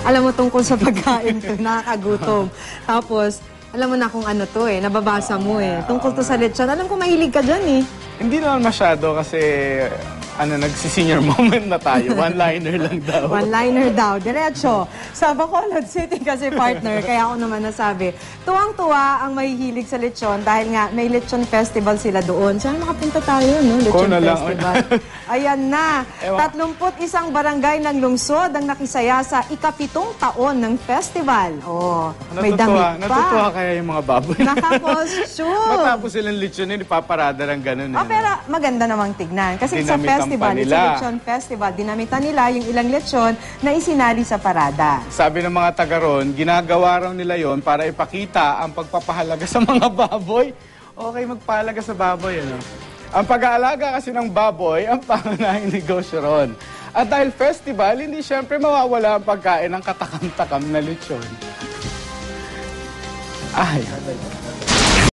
Alam mo tungkol sa pagkain ko, nakakagutom. Tapos, alam mo na kung ano to eh, nababasa mo eh. Tungkol to sa lechon. Alam ko mahilig ka dyan eh. Hindi naman masyado kasi nagsi-senior moment na tayo. One-liner lang daw. One-liner daw. Diretso. Sa Bacolod City kasi partner, kaya ako naman nasabi, tuwang-tuwa ang mahihilig sa lechon dahil nga may lechon festival sila doon. Sana makapunta tayo, no? Lechon festival. Ayan na. 31 barangay ng lungsod ang nakisaya sa ika-7 taon ng festival. Oh, may damit pa. Natutuwa kaya yung mga baboy. Naka-costume. Matapos silang lechon, ipaparada lang ganun. Oh, pero maganda namang tignan. Kasi sa festival, sa lechon festival, dinamitan nila yung ilang lechon na isinali sa parada. Sabi ng mga taga ron, ginagawa raw nila yon para ipakita ang pagpapahalaga sa mga baboy. Okay, magpahalaga sa baboy, ano? Ang pag-aalaga kasi ng baboy, ang pangunahing negosyo ron. At dahil festival, hindi syempre mawawala ang pagkain ng katakam-takam na lechon. Ay,